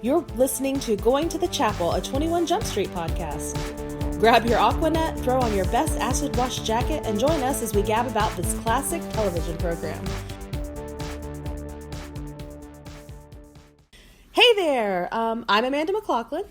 You're listening to Going to the Chapel, a 21 Jump Street podcast. Grab your Aquanet, throw on your best acid wash jacket, and join us as we gab about this classic television program. Hey there! I'm Amanda McLaughlin.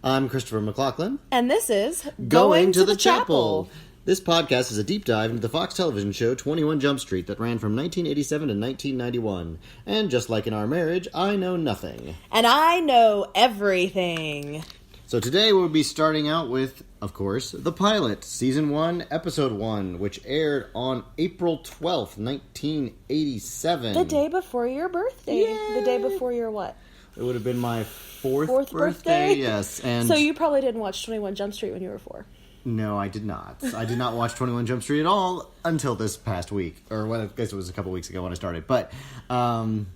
I'm Christopher McLaughlin. And this is Going to the Chapel. This podcast is a deep dive into the Fox television show 21 Jump Street that ran from 1987 to 1991. And just like in our marriage, I know nothing. And I know everything. So today we'll be starting out with, of course, the pilot, Season 1, Episode 1, which aired on April 12th, 1987. The day before your birthday. Yay! The day before your what? It would have been my fourth birthday? Yes. And so you probably didn't watch 21 Jump Street when you were 4. No, I did not. I did not watch 21 Jump Street at all until this past week. Or I guess it was a couple weeks ago when I started. But, and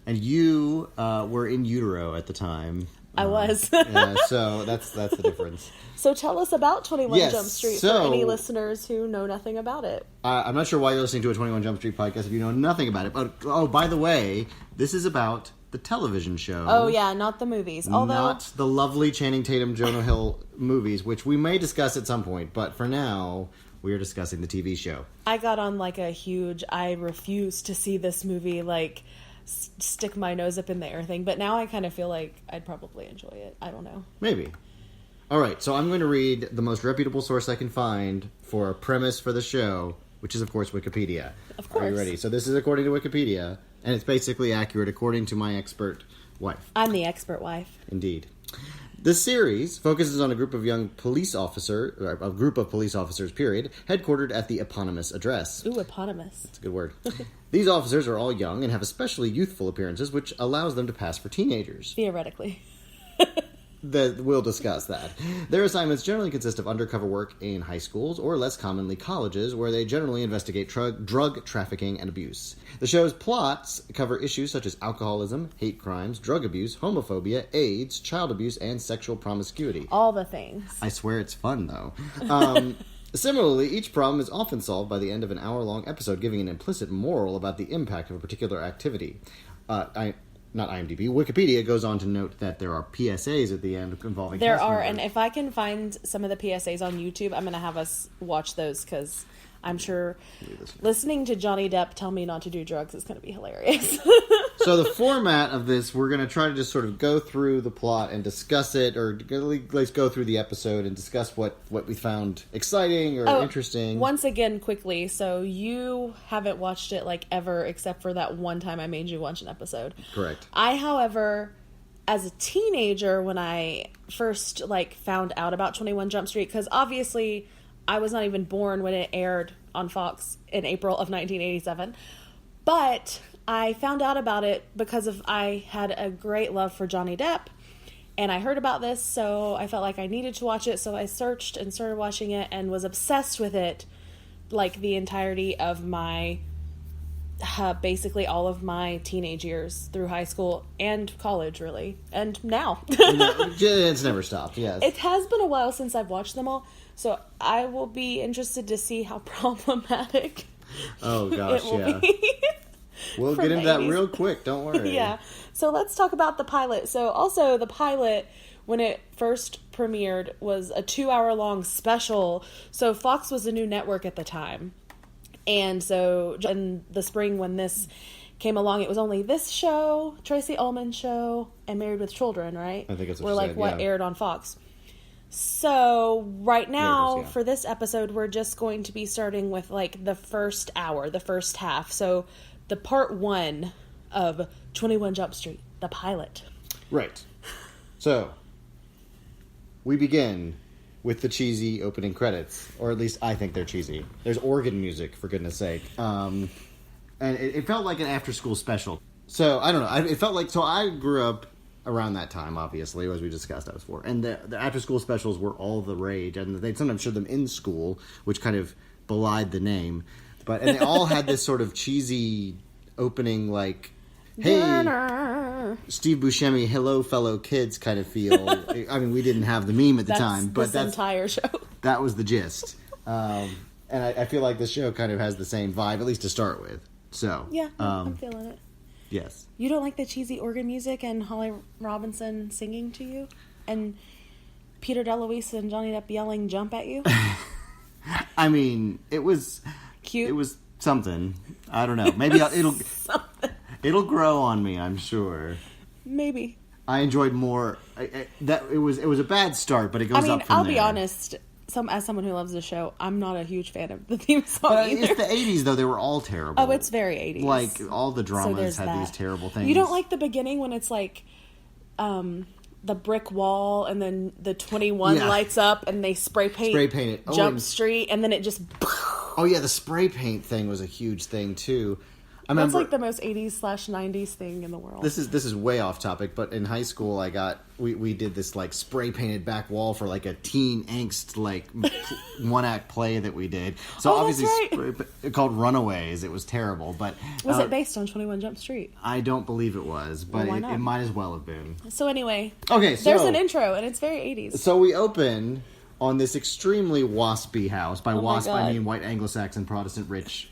you were in utero at the time. I was. Yeah, so that's the difference. So tell us about 21 Yes, Jump Street so, for any listeners who know nothing about it. I'm not sure why you're listening to a 21 Jump Street podcast if you know nothing about it. But, oh, by the way, this is about the television show. Oh, yeah, not the movies. Although not the lovely Channing Tatum, Jonah Hill movies, which we may discuss at some point. But for now, we are discussing the TV show. I got on like a huge, I refuse to see this movie, like, stick my nose up in the air thing. But now I kind of feel like I'd probably enjoy it. I don't know. Maybe. All right, so I'm going to read the most reputable source I can find for a premise for the show, which is, of course, Wikipedia. Of course. Are you ready? So this is according to Wikipedia, and it's basically accurate according to my expert wife. I'm the expert wife. Indeed. The series focuses on a group of police officers, period, headquartered at the eponymous address. Ooh, eponymous. That's a good word. These officers are all young and have especially youthful appearances, which allows them to pass for teenagers. Theoretically. We'll discuss that. Their assignments generally consist of undercover work in high schools, or less commonly colleges, where they generally investigate drug trafficking and abuse. The show's plots cover issues such as alcoholism, hate crimes, drug abuse, homophobia, AIDS, child abuse, and sexual promiscuity. All the things. I swear it's fun, though. Similarly, each problem is often solved by the end of an hour-long episode, giving an implicit moral about the impact of a particular activity. Not IMDb. Wikipedia goes on to note that there are PSAs at the end involving There cast are, members. and if I can find some of the PSAs on YouTube, I'm going to have us watch those, because I'm sure listening to Johnny Depp tell me not to do drugs is going to be hilarious. So the format of this, we're going to try to just sort of go through the plot and discuss it, or let's go through the episode and discuss what we found exciting or interesting. Once again, quickly, so you haven't watched it like ever except for that one time I made you watch an episode. Correct. I, however, as a teenager, when I first found out about 21 Jump Street, because obviously I was not even born when it aired on Fox in April of 1987, but I found out about it because I had a great love for Johnny Depp, and I heard about this, so I felt like I needed to watch it, so I searched and started watching it and was obsessed with it like the entirety of my, basically all of my teenage years through high school and college, really, and now. It's never stopped, yes. It has been a while since I've watched them all, so I will be interested to see how problematic Oh gosh, it will yeah. be. We'll get into that real quick, don't worry. Yeah. So let's talk about the pilot. So also the pilot, when it first premiered, was a 2-hour-long special. So Fox was a new network at the time. And so in the spring when this came along, it was only this show, Tracy Ullman show, and Married with Children, right? I think that's were what you said, yeah. aired on Fox. So right now, yeah. for this episode, we're just going to be starting with the first hour, the first half. So the part 1 of 21 Jump Street, the pilot. Right. So, we begin with the cheesy opening credits, or at least I think they're cheesy. There's organ music, for goodness sake. And it felt like an after-school special. So, I don't know. It felt like... So, I grew up around that time, obviously, as we discussed, I was 4. And the after-school specials were all the rage, and they'd sometimes show them in school, which kind of belied the name. And they all had this sort of cheesy opening, hey, Steve Buscemi, hello, fellow kids kind of feel. I mean, we didn't have the meme at the time, but that's entire show. That was the gist. And I feel like this show kind of has the same vibe, at least to start with. So yeah, I'm feeling it. Yes. You don't like the cheesy organ music and Holly Robinson singing to you? And Peter DeLuise and Johnny Depp yelling jump at you? I mean, it was... Cute. It was something. I don't know. Maybe it'll grow on me, I'm sure. Maybe. I enjoyed more... It was a bad start, but it goes up from there. I'll be honest... as someone who loves the show, I'm not a huge fan of the theme song either. It's the 80s, though. They were all terrible. Oh, it's very 80s. Like, all the dramas had these terrible things. You don't like the beginning when it's like the brick wall and then the 21 lights up and they spray paint it. Jump Street and then it just... Oh, yeah, the spray paint thing was a huge thing, too. That's like the most 80s/90s thing in the world. This is way off topic, but in high school we did this like spray painted back wall for like a teen angst like one act play that we did. So obviously right. Called Runaways. It was terrible, but was it based on 21 Jump Street? I don't believe it was, but it might as well have been. So anyway, okay, so there's an intro and it's very 80s. So we open on this extremely waspy house. By wasp I mean white Anglo-Saxon Protestant rich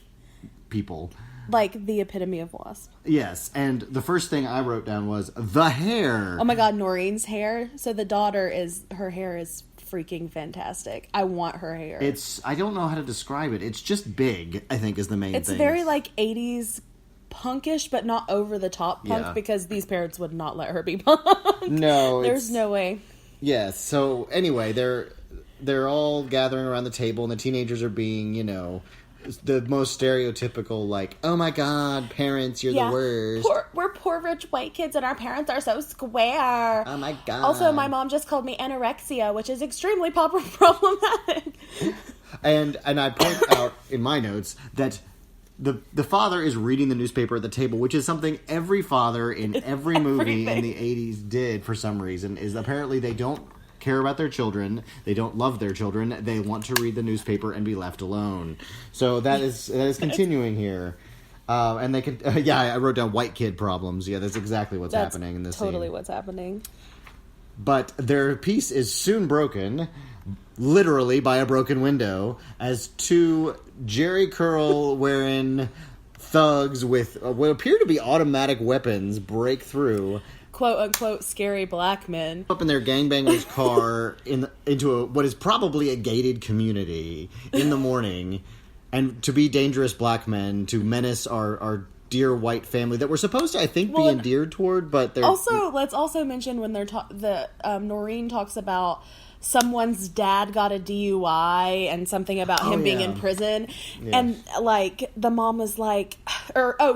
people. Like the epitome of wasp. Yes, and the first thing I wrote down was the hair. Oh my god, Noreen's hair. So the daughter her hair is freaking fantastic. I want her hair. I don't know how to describe it. It's just big, I think is the main thing. It's very like 80s punkish, but not over the top punk because these parents would not let her be punk. No. There's no way. Yes, so anyway, they're all gathering around the table and the teenagers are being, the most stereotypical, like, oh my god, parents, you're the worst. We're poor rich white kids and our parents are so square. Oh my god. Also, my mom just called me anorexia, which is extremely problematic. And I point out in my notes that the father is reading the newspaper at the table, which is something every father in every movie in the 80s did for some reason, is apparently they don't care about their children, they don't love their children, they want to read the newspaper and be left alone. So that is continuing here. And they can I wrote down white kid problems. Yeah, that's exactly what's happening in this scene. Totally what's happening. But their peace is soon broken, literally by a broken window, as two Jerry Curl wearing thugs with what appear to be automatic weapons break through, quote-unquote scary black men, up in their gangbangers car into what is probably a gated community in the morning, and to be dangerous black men to menace our dear white family that we're supposed to, I think, be endeared toward, but they're... Also, let's also mention when Noreen talks about someone's dad got a DUI and something about him being in prison. Yeah. And, like, the mom was like...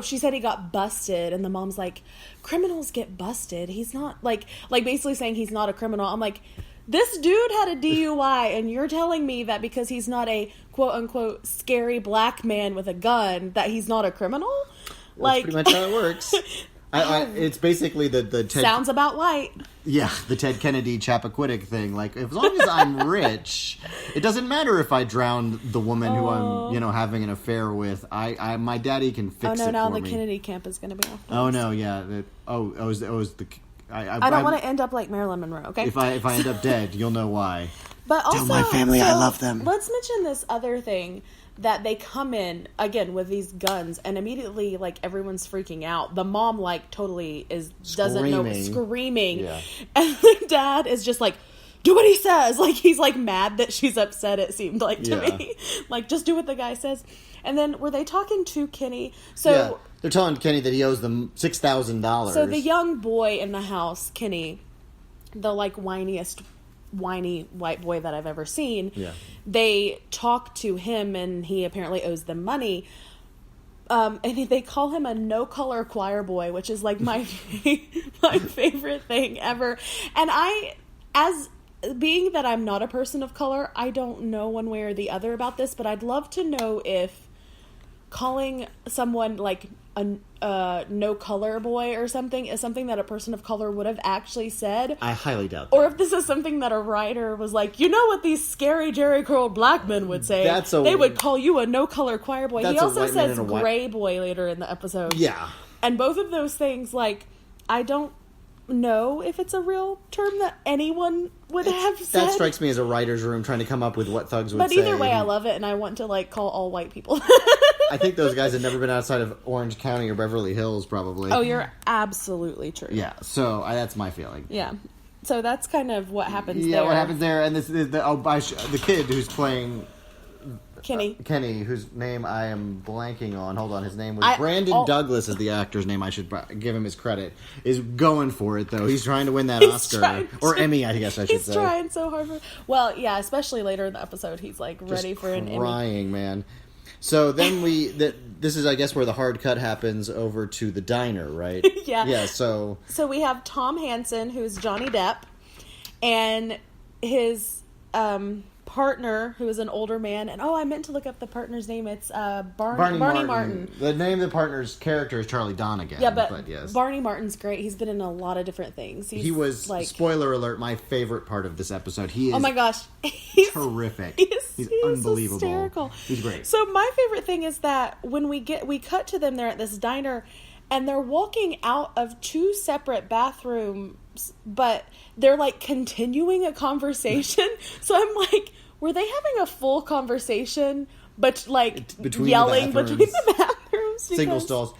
she said he got busted, and the mom's like, criminals get busted. He's not, like basically saying he's not a criminal. I'm like, this dude had a DUI, and you're telling me that because he's not a quote-unquote scary black man with a gun, that he's not a criminal? That's pretty much how it works. It's basically the Ted... Sounds about white. Yeah, the Ted Kennedy Chappaquiddick thing. Like, as long as I'm rich, it doesn't matter if I drown the woman who I'm, having an affair with. My daddy can fix it for me. Oh, no, now the Kennedy camp is going to be off. Oh, no, yeah. I don't want to end up like Marilyn Monroe, okay? If I end up dead, you'll know why. But also... Tell my family I love them. Let's mention this other thing. That they come in, again, with these guns, and immediately, like, everyone's freaking out. The mom, like, totally doesn't know, screaming. Yeah. And the dad is just like, do what he says. Like, he's, like, mad that she's upset, it seemed like to me. Like, just do what the guy says. And then, were they talking to Kenny? So they're telling Kenny that he owes them $6,000. So the young boy in the house, Kenny, the, like, whiny white boy that I've ever seen. Yeah. They talk to him, and he apparently owes them money. And they call him a no-color choir boy, which is like my favorite thing ever. And as being that I'm not a person of color, I don't know one way or the other about this, but I'd love to know if calling someone like a no color boy or something is something that a person of color would have actually said. I highly doubt that. Or if this is something that a writer was like, you know what these scary Jerry Curl black men would say? They would call you a no color choir boy. He also says gray boy later in the episode. Yeah. And both of those things, like, I don't know if it's a real term that anyone would have said. That strikes me as a writer's room trying to come up with what thugs would say. But either way, I love it, and I want to, like, call all white people. I think those guys had never been outside of Orange County or Beverly Hills, probably. Oh, you're absolutely true. Yeah, so that's my feeling. Yeah. So that's kind of what happens there. Yeah, what happens there, and this is the kid who's playing Kenny, whose name I am blanking on. Hold on, his name was Brandon Douglas is the actor's name. I should give him his credit. Is going for it, though. He's trying to win that Oscar. Or Emmy, I guess I should say. He's trying so hard for... Well, yeah, especially later in the episode, he's like ready for an Emmy. Crying, man. So then this is, I guess, where the hard cut happens over to the diner, right? Yeah. Yeah, so we have Tom Hansen, who's Johnny Depp, and his partner, who is an older man. And I meant to look up the partner's name. It's Barney Martin. The name of the partner's character is Charlie Donegan. Yeah, but yes. Barney Martin's great. He's been in a lot of different things. He was, like, spoiler alert, my favorite part of this episode. He is, oh my gosh, he's terrific. He's unbelievable. Hysterical. He's great. So my favorite thing is that when we cut to them, they're at this diner, and they're walking out of two separate bathrooms, but they're like continuing a conversation. So I'm like, were they having a full conversation, but like between yelling between the bathrooms? Single stalls.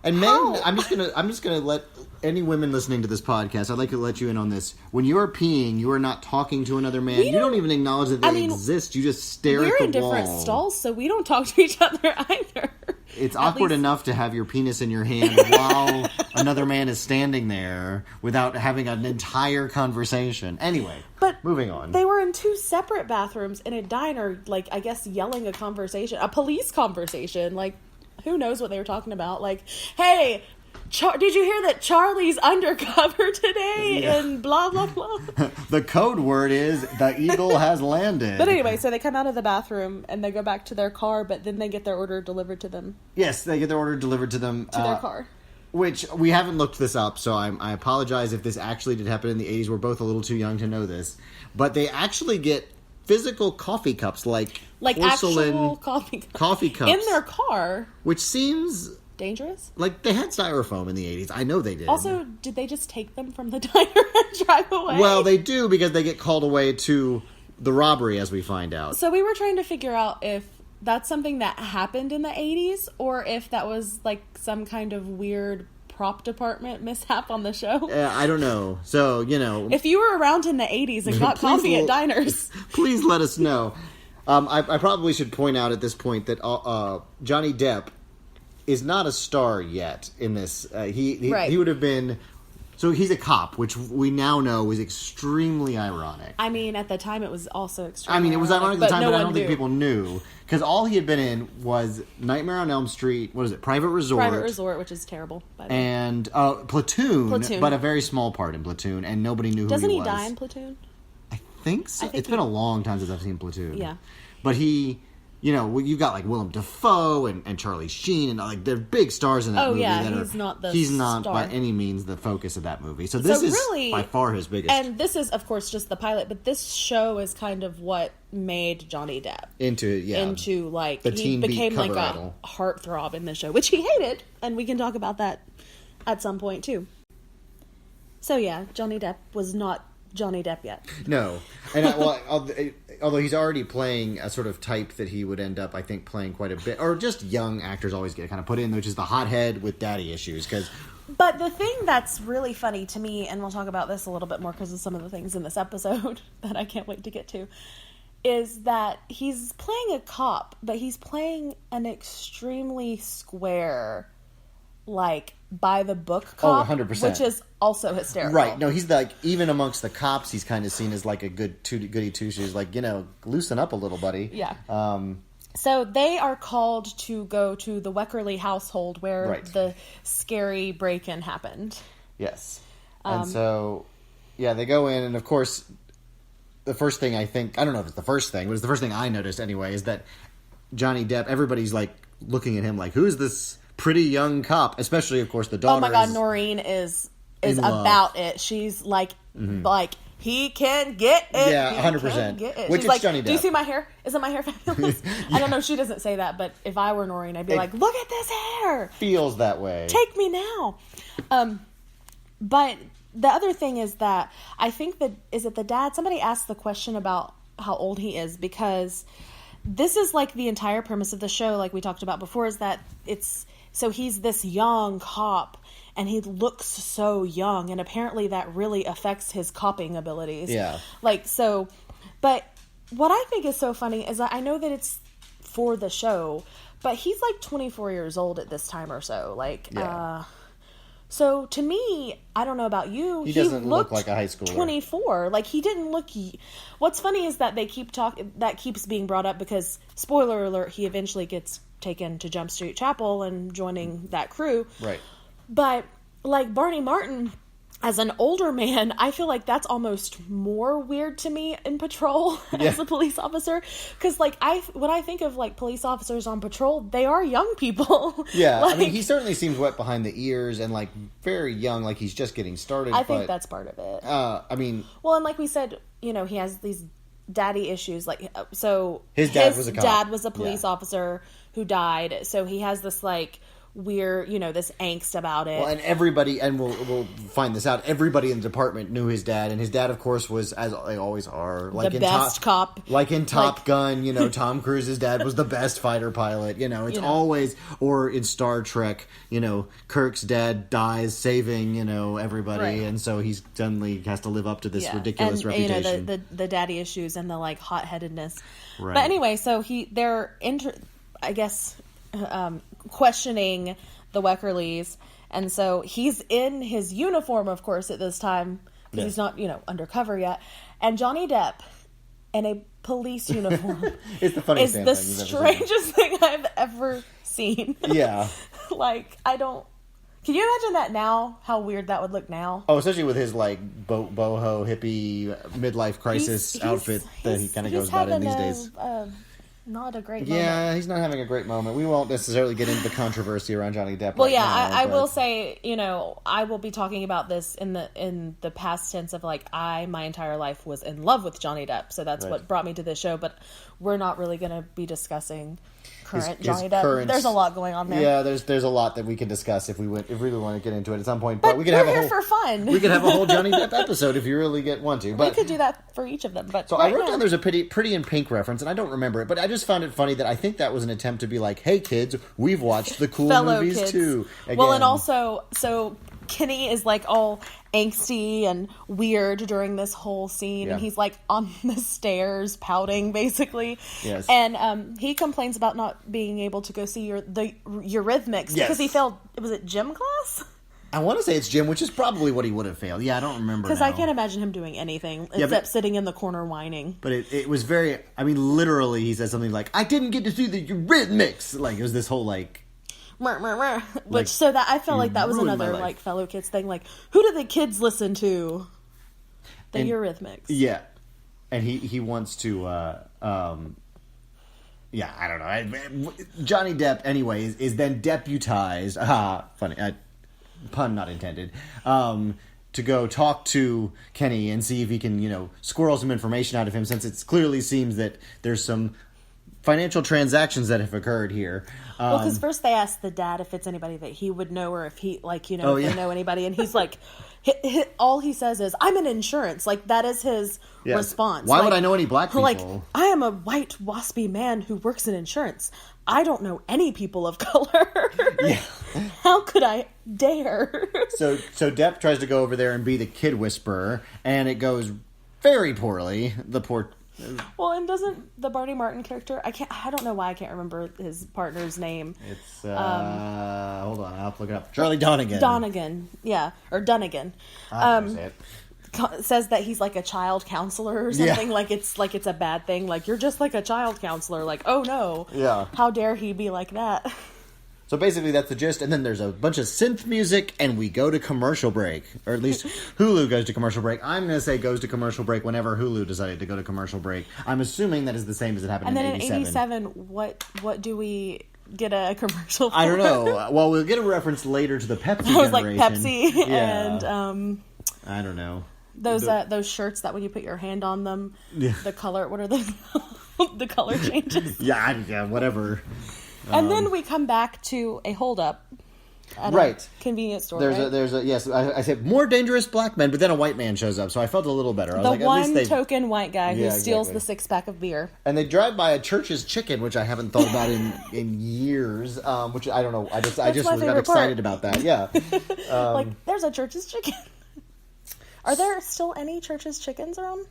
And men, I'm just gonna let any women listening to this podcast, I'd like to let you in on this. When you are peeing, you are not talking to another man. You don't even acknowledge that they exist. You just stare at the wall. We're in different stalls, so we don't talk to each other either. It's awkward enough to have your penis in your hand while another man is standing there without having an entire conversation. Anyway, moving on. They were in two separate bathrooms in a diner, like, I guess, yelling a conversation, a police conversation. Like, who knows what they were talking about? Like, hey, did you hear that Charlie's undercover today? Yeah. And blah, blah, blah. The code word is the eagle has landed. But anyway, so they come out of the bathroom and they go back to their car, but then they get their order delivered to them. Yes, they get their order delivered to them. To their car. Which, we haven't looked this up, so I apologize if this actually did happen in the 80s. We're both a little too young to know this. But they actually get physical coffee cups, like porcelain actual coffee cups. In their car. Which seems... dangerous? Like, they had styrofoam in the 80s. I know they did. Also, did they just take them from the diner and drive away? Well, they do, because they get called away to the robbery, as we find out. So we were trying to figure out if that's something that happened in the 80s, or if that was, like, some kind of weird prop department mishap on the show. I don't know. So, if you were around in the 80s and got coffee at diners, please let us know. I probably should point out at this point that Johnny Depp is not a star yet in this. He would have been... So he's a cop, which we now know is extremely ironic. I mean, at the time it was also extremely it was ironic at the time, but I don't think people knew. Because all he had been in was Nightmare on Elm Street, what is it, Private Resort. Private Resort, which is terrible, by the way. And Platoon, but a very small part in Platoon, and nobody knew who he was. Doesn't he die in Platoon? I think so. It's been a long time since I've seen Platoon. Yeah. But he... you've got, like, Willem Dafoe and Charlie Sheen, and, like, they're big stars in that movie. He's not by any means the focus of that movie. So this is really, by far his biggest. And this is, of course, just the pilot, but this show is kind of what made Johnny Depp into like, the he became like a heartthrob in the show, which he hated, and we can talk about that at some point, too. So, yeah, Johnny Depp was not Johnny Depp yet. No. And although he's already playing a sort of type that he would end up, I think, playing quite a bit, or just young actors always get kind of put in, which is the hothead with daddy issues. But the thing that's really funny to me, and we'll talk about this a little bit more because of some of the things in this episode that I can't wait to get to, is that he's playing a cop, but he's playing an extremely square, like, by the book cop, 100%. Which is also hysterical. Right. No, he's like, even amongst the cops, he's kind of seen as like a goody two-shoes, like, loosen up a little, buddy. Yeah. So they are called to go to the Weckerly household where the scary break-in happened. Yes. And so, yeah, they go in, and of course, the first thing I don't know if it's the first thing, but it's the first thing I noticed anyway, is that Johnny Depp, everybody's like looking at him like, who's this pretty young cop? Especially, of course, the daughter. Oh my God, Noreen is about it. She's like, he can get it. Yeah, 100%. Which is like, Johnny Depp. Do you see my hair? Isn't my hair fabulous? Yeah. I don't know. She doesn't say that, but if I were Noreen, I'd be like, look at this hair. Feels that way. Take me now. But the other thing is that I think that, is it the dad? Somebody asked the question about how old he is, because this is like the entire premise of the show, like we talked about before, is that so he's this young cop and he looks so young, and apparently that really affects his copping abilities. Yeah. Like, so, but what I think is so funny is that I know that it's for the show, but he's like 24 years old at this time or so. Like, so to me, I don't know about you, he doesn't look like a high schooler. 24. Like, he didn't look. What's funny is that they keep that keeps being brought up because, spoiler alert, he eventually gets taken to Jump Street Chapel and joining that crew. Right. But like Barney Martin, as an older man, I feel like that's almost more weird to me in patrol as a police officer. Because, like, when I think of, like, police officers on patrol, they are young people. Yeah, like, I mean, he certainly seems wet behind the ears and, like, very young, like he's just getting started. I think that's part of it. I mean... Well, and like we said, you know, he has these daddy issues. Like, so... His dad was a cop. Dad was a police officer who died. So he has this, like... weird, you know, this angst about it. Well, and everybody, and we'll find this out, everybody in the department knew his dad, and his dad, of course, was, as they always are, like the in best cop. Like in Top Gun, you know, Tom Cruise's dad was the best fighter pilot, you know, it's always, or in Star Trek, you know, Kirk's dad dies saving, you know, everybody, and so he suddenly has to live up to this ridiculous reputation. You know, the daddy issues and the, like, hot-headedness. Right. But anyway, so they're questioning the Weckerlys, and so he's in his uniform, of course, at this time, because he's not, you know, undercover yet, and Johnny Depp in a police uniform it's the funniest is the strangest thing I've ever seen. Yeah. Like, can you imagine that now? How weird that would look now? Oh, especially with his, like, boho hippie midlife crisis outfit that he kind of goes about in these days. Not a great moment. Yeah, he's not having a great moment. We won't necessarily get into the controversy around Johnny Depp. Well, I will say, you know, I will be talking about this in the past tense of, like, my entire life was in love with Johnny Depp, so that's what brought me to this show. But we're not really going to be discussing current Johnny Depp. There's a lot going on there. Yeah, there's a lot that we can discuss if we really want to get into it at some point. But we could we're have here for fun. We could have a whole Johnny Depp episode if you really want to. But we could do that for each of them. But so I wrote down there's a Pretty in Pink reference, and I don't remember it, but I just found it funny that I think that was an attempt to be like, "Hey kids, we've watched the cool movies kids. too." Again. Well, and also so Kenny is, like, all angsty and weird during this whole scene, and he's, like, on the stairs pouting, basically. Yes. And he complains about not being able to go see the Eurythmics because he failed. Was it gym class? I want to say it's gym, which is probably what he would have failed. Yeah, I don't remember. Because I can't imagine him doing anything except sitting in the corner whining. But it was very. I mean, literally, he said something like, "I didn't get to see the Eurythmics." Like, it was this whole, like. Which, so that I felt like that was another, like, fellow kids thing. Like, who do the kids listen to? The Eurythmics. Yeah. And he wants to, yeah, I don't know. Johnny Depp, anyway, is then deputized. Funny. Pun not intended. To go talk to Kenny and see if he can, you know, squirrel some information out of him, since it clearly seems that there's some financial transactions that have occurred here. Well, because first they asked the dad if it's anybody that he would know, or if he, like, you know, if they know anybody, and he's like, all he says is, "I'm in insurance." Like, that is his response. Why would I know any black people? Like, I am a white, waspy man who works in insurance. I don't know any people of color. Yeah. How could I dare? So Depp tries to go over there and be the kid whisperer, and it goes very poorly. The poor... Well, and doesn't the Barney Martin character... I don't know why I can't remember his partner's name. It's, hold on, I'll have to look it up. Charlie Donegan. Donegan, yeah. Or Dunnigan. Says that he's like a child counselor or something. Like it's a bad thing. Like, you're just like a child counselor. Like, oh no. Yeah. How dare he be like that? So basically that's the gist, and then there's a bunch of synth music, and we go to commercial break. Or at least Hulu goes to commercial break. I'm going to say goes to commercial break whenever Hulu decided to go to commercial break. I'm assuming that is the same as it happened in 87. And then in 87, what do we get a commercial for? I don't know. Well, we'll get a reference later to the Pepsi generation. I was like, Pepsi and... I don't know. Those shirts that when you put your hand on them, the color... What are the color changes? Yeah, whatever. And then we come back to a holdup. at a Right. convenience store. There's a yes. I said more dangerous black men, but then a white man shows up, so I felt a little better. I was The like, at one least they token white guy who Yeah, steals exactly. the 6-pack of beer. And they drive by a Church's Chicken, which I haven't thought about in years. Which I don't know. I just my got favorite excited part. about that. Yeah. Like, there's a Church's Chicken. Are there still any Church's Chickens around?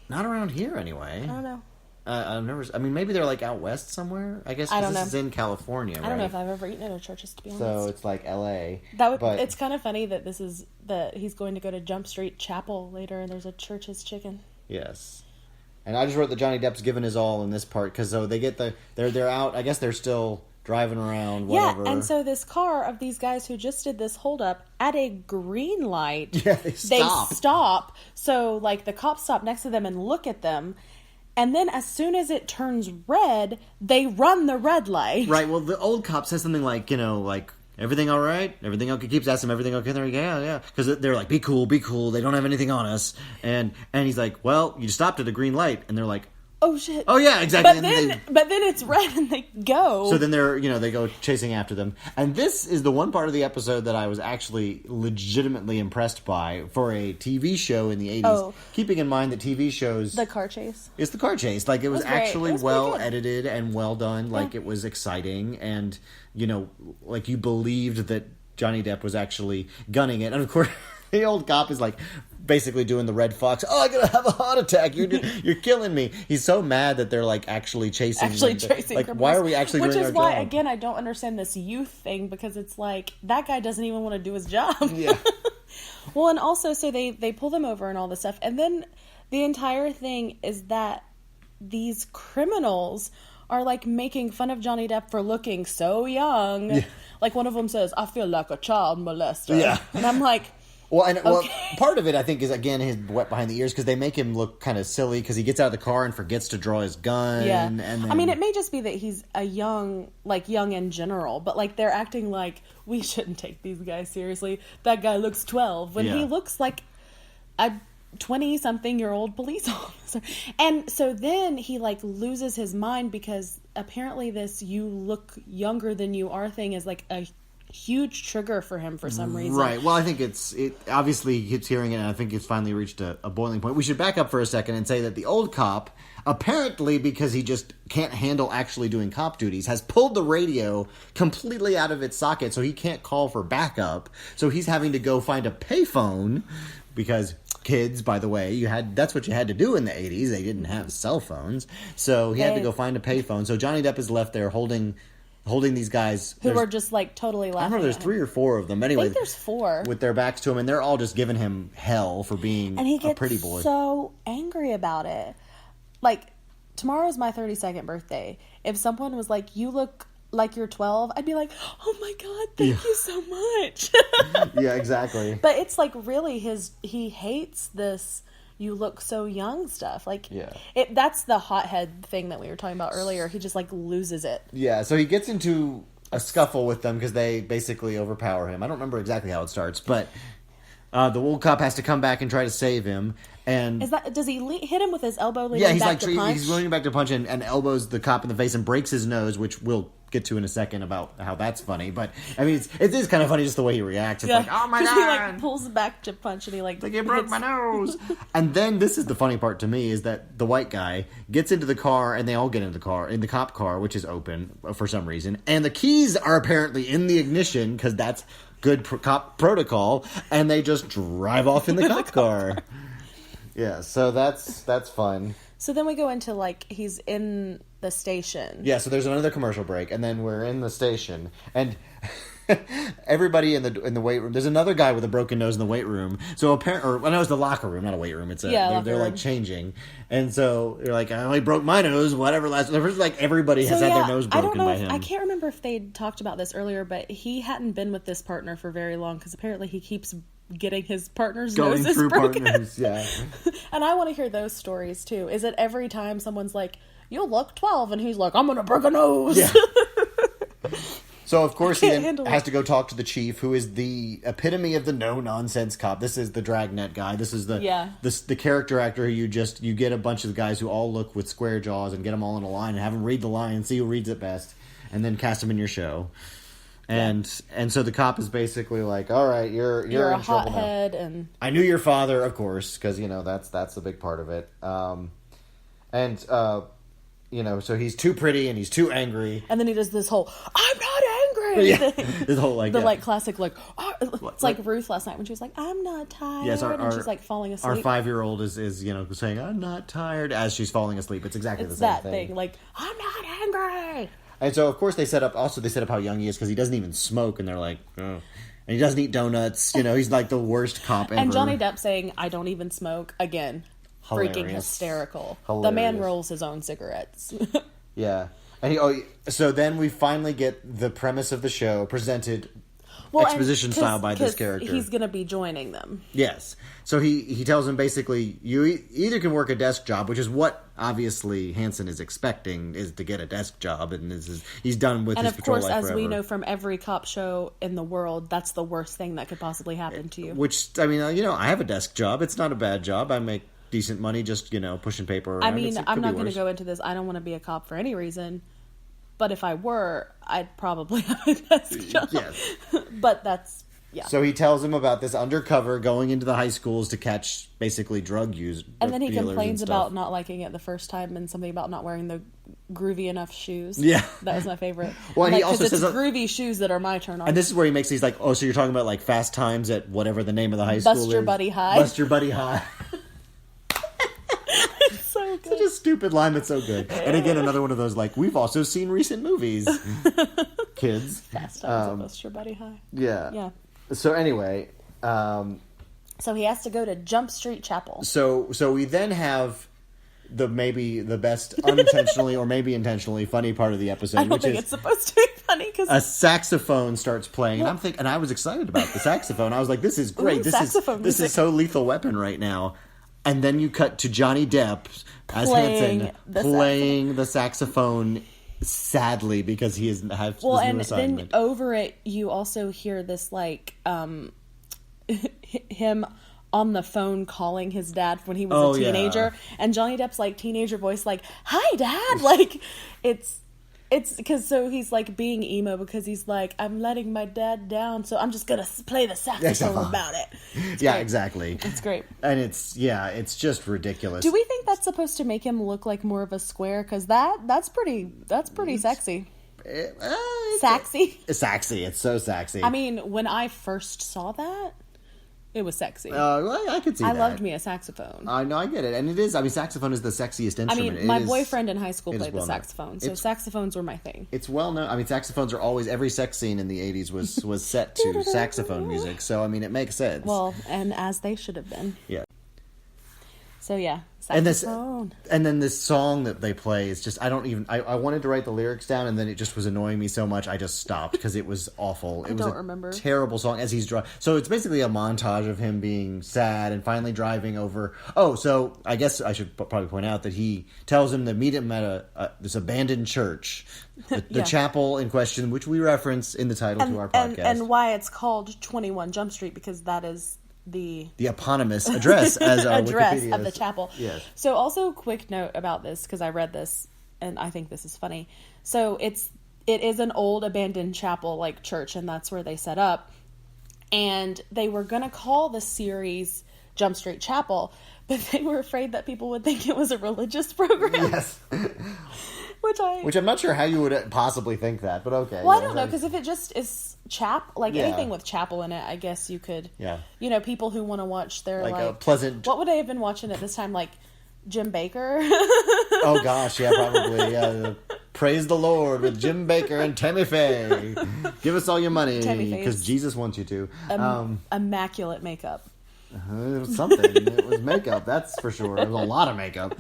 Not around here, anyway. I don't know. I've never. I mean, maybe they're like out west somewhere. I guess 'cause I don't this know. is in California. I don't know if I've ever eaten at a Church's, to be honest. So it's like L.A. But it's kind of funny that he's going to go to Jump Street Chapel later, and there's a Church's Chicken. Yes. And I just wrote that Johnny Depp's given his all in this part because so they get they're out. I guess they're still driving around. Whatever. Yeah, and so this car of these guys who just did this holdup at a green light. Yeah, they stop. So like the cops stop next to them and look at them. And then as soon as it turns red, they run the red light. Right, well, the old cop says something like, like, everything all right? Everything okay? Keeps asking them, everything okay? They're like, yeah. Because they're like, be cool. They don't have anything on us. And he's like, well, you stopped at a green light. And they're like, oh, shit. oh, yeah, exactly. But then it's red and they go. So then they go chasing after them. And this is the one part of the episode that I was actually legitimately impressed by for a TV show in the 80s. Oh. Keeping in mind that TV shows... The car chase. It's the car chase. Like, it was great. actually It was well pretty good. edited and well done. Like, it was exciting. And, like, you believed that Johnny Depp was actually gunning it. And, of course, the old cop is, like, basically doing the red fox. Oh, I'm going to have a heart attack. You're killing me. He's so mad that they're, like, actually chasing Chasing like, criminals. why are we actually doing our job? Which is why, again, I don't understand this youth thing, because it's like, that guy doesn't even want to do his job. Yeah. Well, and also, so they pull them over and all this stuff, and then the entire thing is that these criminals are, like, making fun of Johnny Depp for looking so young. Yeah. Like, one of them says, I feel like a child molester. Yeah. And I'm like... Well, part of it, I think, is, again, his wet behind the ears, because they make him look kind of silly, because he gets out of the car and forgets to draw his gun. Yeah. And then... I mean, it may just be that he's young in general, but, like, they're acting like, we shouldn't take these guys seriously. That guy looks 12, when he looks like a 20-something-year-old police officer. And so then he, like, loses his mind, because apparently this you look younger than you are thing is, like, a huge trigger for him for some reason. Right. Well, I think it obviously he keeps hearing it, and I think it's finally reached a boiling point. We should back up for a second and say that the old cop, apparently because he just can't handle actually doing cop duties, has pulled the radio completely out of its socket, so he can't call for backup. So he's having to go find a payphone, because kids, by the way, that's what you had to do in the 80s. They didn't have cell phones. So he had to go find a payphone. So Johnny Depp is left there holding these guys who were just, like, totally laughing. I don't know, there's 3 or 4 of them. Anyway, I think there's 4. with their backs to him, and they're all just giving him hell for being And he gets a pretty boy. so angry about it. Like, tomorrow's my 32nd birthday. If someone was like, you look like you're 12, I'd be like, oh my God, thank you so much. Yeah, exactly. But it's like, really, he hates this you look so young stuff. Like, that's the hothead thing that we were talking about earlier. He just, like, loses it. Yeah, so he gets into a scuffle with them because they basically overpower him. I don't remember exactly how it starts, but the old cop has to come back and try to save him. And does he hit him with his elbow leaning back to punch? He's leaning back to punch and elbows the cop in the face and breaks his nose, which we'll get to in a second about how that's funny. But I mean, it is kind of funny just the way he reacts. It's like, oh my God, he, like, pulls back to punch and he, like you broke my nose. And then this is the funny part to me, is that the white guy gets into the car, and they all get into the car, in the cop car, which is open for some reason, and the keys are apparently in the ignition because that's good cop protocol, and they just drive off in the cop car. Yeah, so that's fun. So then we go into, like, he's in the station. Yeah, so there's another commercial break, and then we're in the station, and everybody in the weight room. There's another guy with a broken nose in the weight room. So it's the locker room, not a weight room. It's they're like changing, and so they're like, I only broke my nose. Whatever. Like everybody has had their nose broken by him. I can't remember if they talked about this earlier, but he hadn't been with this partner for very long because apparently he keeps getting his partner's going noses through broken. Partners, yeah. And I want to hear those stories too. Is it every time someone's like, "You look 12," and he's like, "I'm gonna break a nose." Yeah. So, of course, he then has it. to go talk to the chief, who is the epitome of the no-nonsense cop. This is the dragnet guy. This is the character actor who you get a bunch of guys who all look with square jaws and get them all in a line and have them read the line and see who reads it best, and then cast them in your show. And so the cop is basically like, all right, you're You're a in trouble now. hothead, and I knew your father, of course, because, that's a big part of it. So he's too pretty and he's too angry. then he does this whole "I'm not angry" Yeah, thing. this whole Classic it's like Ruth last night when she was like, "I'm not tired," yes, and she's like falling asleep. Our 5-year-old is saying, "I'm not tired" as she's falling asleep. It's exactly the same that thing. thing, like, "I'm not angry." And so, of course, they set up how young he is because he doesn't even smoke, and they're like, oh. And he doesn't eat donuts. He's like the worst cop ever. And Johnny Depp saying, "I don't even smoke," again, freaking Hilarious. hysterical. Hilarious. The man rolls his own cigarettes. Yeah. And so then we finally get the premise of the show presented exposition style by this character. He's going to be joining them. Yes. So he tells him basically, you either can work a desk job, which is what obviously Hansen is expecting, is to get a desk job, and he's done with his patrol life forever. And of course, as we know from every cop show in the world, that's the worst thing that could possibly happen to you. Which, I mean, I have a desk job. It's not a bad job. I make decent money just, pushing paper around. I mean, I'm not going to go into this. I don't want to be a cop for any reason. But if I were, I'd probably have a desk job. Yes. But that's, yeah. So he tells him about this undercover going into the high schools to catch basically drug use. And then he complains and about not liking it the first time and something about not wearing the groovy enough shoes. Yeah. That was my favorite. Well, and he also it's says groovy shoes that are my turn on. And this is where he makes these like, oh, so you're talking about like Fast Times at whatever the name of the high school is. Bust Your Buddy High. Bust Your Buddy High. So good. Such a stupid line, but so good. And again, another one of those like, we've also seen recent movies, kids. Fast Times at Bust Your Buddy High. Yeah. Yeah. So anyway, so he has to go to Jump Street Chapel. So we then have maybe the best unintentionally or maybe intentionally funny part of the episode, I don't think it's supposed to be funny because a saxophone starts playing, and I was excited about the saxophone. I was like, "This is great! Ooh, This is so Lethal Weapon right now." And then you cut to Johnny Depp as Hansen playing the saxophone sadly because he has this new assignment. Then over it, you also hear this like him on the phone calling his dad when he was a teenager, and Johnny Depp's like teenager voice, like, "Hi, Dad!" Like it's because he's like being emo because he's like, "I'm letting my dad down, so I'm just gonna play the saxophone about it." Yeah, great. exactly. It's great, and it's just ridiculous. Do we think that's supposed to make him look like more of a square? Because that's pretty sexy. Saxy. Saxy. It's so saxy. I mean, when I first saw that, it was sexy. I could see that. I loved me a saxophone. I know, I get it. And it is, saxophone is the sexiest instrument. I mean, my boyfriend in high school played the saxophone, so saxophones were my thing. It's well known. I mean, saxophones are always, every sex scene in the 80s was set to saxophone music, so, I mean, it makes sense. Well, and as they should have been. Yeah. So, yeah, saxophone. And then this song that they play is just, I wanted to write the lyrics down, and then it just was annoying me so much, I just stopped, because it was awful. It was a remember. Terrible song as he's driving. So it's basically a montage of him being sad and finally driving over. Oh, so I guess I should probably point out that he tells him to meet him at this abandoned church, the chapel in question, which we reference in the title to our podcast. And why it's called 21 Jump Street, because that is the eponymous address as our address Wikipedia of the chapel. Yes. So also quick note about this, because I read this and I think this is funny. So it is an old abandoned chapel like church, and that's where they set up. And they were going to call the series Jump Street Chapel, but they were afraid that people would think it was a religious program. Yes. Which I'm not sure how you would possibly think that, but okay. Well, I don't know, because if it just is anything with chapel in it, I guess you could. Yeah. People who want to watch their like a pleasant. What would they have been watching at this time? Like Jim Baker. Oh gosh, yeah, probably. Yeah. Praise the Lord with Jim Baker and Tammy Faye. Give us all your money because Jesus wants you to. Immaculate makeup. It was something. It was makeup, that's for sure. It was a lot of makeup.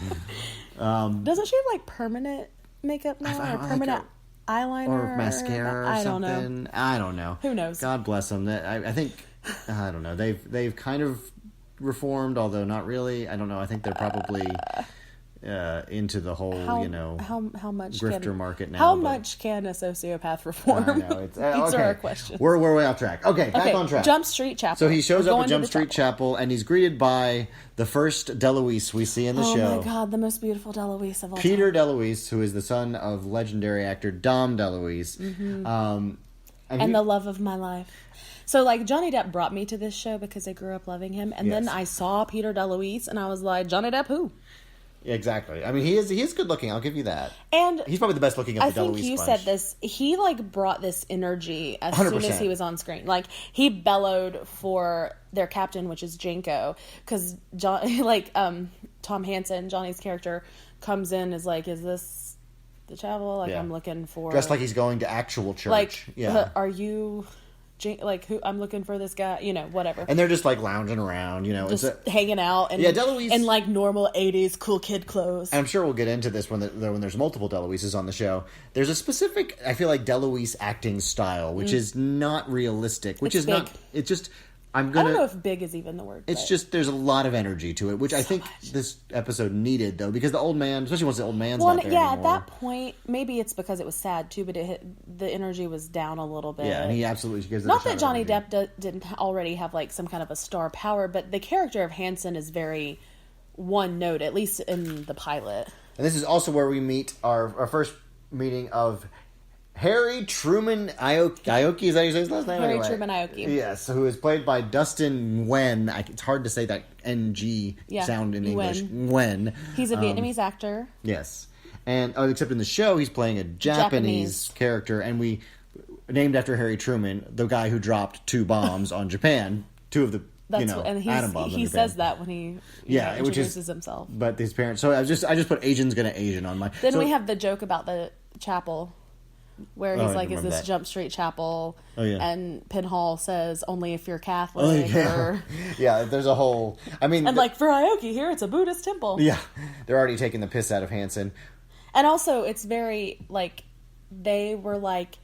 Doesn't she have like permanent makeup now, or permanent eyeliner or mascara or something? Don't know. I don't know. Who knows? God bless them. I think I don't know. They've kind of reformed, although not really. I don't know. I think they're probably into the whole how much grifter market now. How much can a sociopath reform? I know, it's, These are our questions. We're way off track. Okay, back on track. Jump Street Chapel. So he shows up at Jump Street Chapel, and he's greeted by the first DeLuise we see in the show. Oh my God, the most beautiful DeLuise of all Peter time. DeLuise, who is the son of legendary actor Dom DeLuise. Mm-hmm. And the love of my life. So, like, Johnny Depp brought me to this show because I grew up loving him. And then I saw Peter DeLuise, and I was like, Johnny Depp who? Exactly. I mean, he is good looking. I'll give you that. And he's probably the best looking of the DeLuise bunch. I think you said this. He, like, brought this energy as 100%. Soon as he was on screen. Like, he bellowed for their captain, which is Janko. Because, Tom Hansen, Johnny's character, comes in is like, is this the chapel? Like, I'm looking for... Dressed like he's going to actual church. Like, are you... Like, who I'm looking for this guy, whatever. And they're just, like, lounging around, Just hanging out. And, DeLuise... in, like, normal 80s cool kid clothes. And I'm sure we'll get into this when there's multiple DeLuises on the show. There's a specific, I feel like, DeLuise acting style, which is not realistic. Which is big. Not... It's just... I don't know if big is even the word. It's just, there's a lot of energy to it, which I think this episode needed, though, because the old man, especially once the old man's not there anymore. At that point, maybe it's because it was sad, too, but the energy was down a little bit. Yeah, and he absolutely gives it Not that Johnny Depp didn't already have, like, some kind of a star power, but the character of Hansen is very one-note, at least in the pilot. And this is also where we meet our first meeting of... Harry Truman Aoki, is that how you say his last name? Harry Truman Aoki. Yes, who is played by Dustin Nguyen. It's hard to say that NG sound in English. Nguyen. He's a Vietnamese actor. Yes. And except in the show, he's playing a Japanese character, and we named after Harry Truman, the guy who dropped 2 bombs on Japan. 2 of the atom bombs. He says that when he introduces himself. But his parents. So I just put Asian's gonna Asian on my. Then we have the joke about the chapel. Where he's like, is this Jump Street Chapel? Oh, yeah. And Penhall says, only if you're Catholic. Oh, yeah. Yeah, there's a whole... I mean... And like, for Aoki, here it's a Buddhist temple. Yeah. They're already taking the piss out of Hansen. And also, it's very, like, they were like,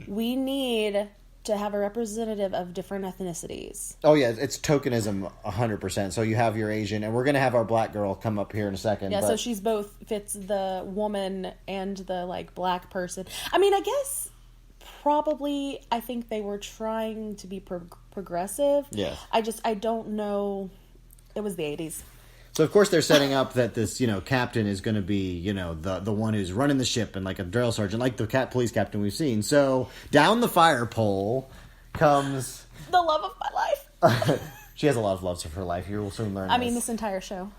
we need to have a representative of different ethnicities. Oh, yeah, it's tokenism 100%. So you have your Asian, and we're going to have our black girl come up here in a second. Yeah, so she's both, fits the woman and the, like, black person. I mean, I guess probably, I think they were trying to be progressive. Yeah. I don't know. It was the 80s. So, of course, they're setting up that this, captain is going to be, the one who's running the ship and like a drill sergeant, like the police captain we've seen. So, down the fire pole comes... The love of my life. She has a lot of loves of her life. You will soon learn this entire show.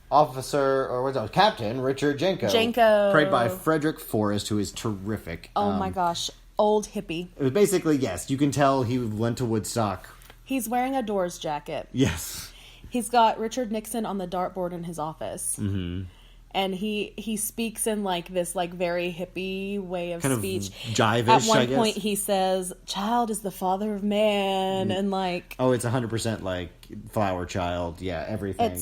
Captain Richard Janko. Played by Frederick Forrest, who is terrific. Oh, my gosh. Old hippie. It was basically, yes, you can tell he went to Woodstock. He's wearing a Doors jacket. Yes. He's got Richard Nixon on the dartboard in his office. Mm-hmm. And he speaks in, like, this, like, very hippie way of kind speech. Of jive-ish, I guess. At one point, he says, child is the father of man, and, like... Oh, it's 100%, like, flower child, yeah, everything.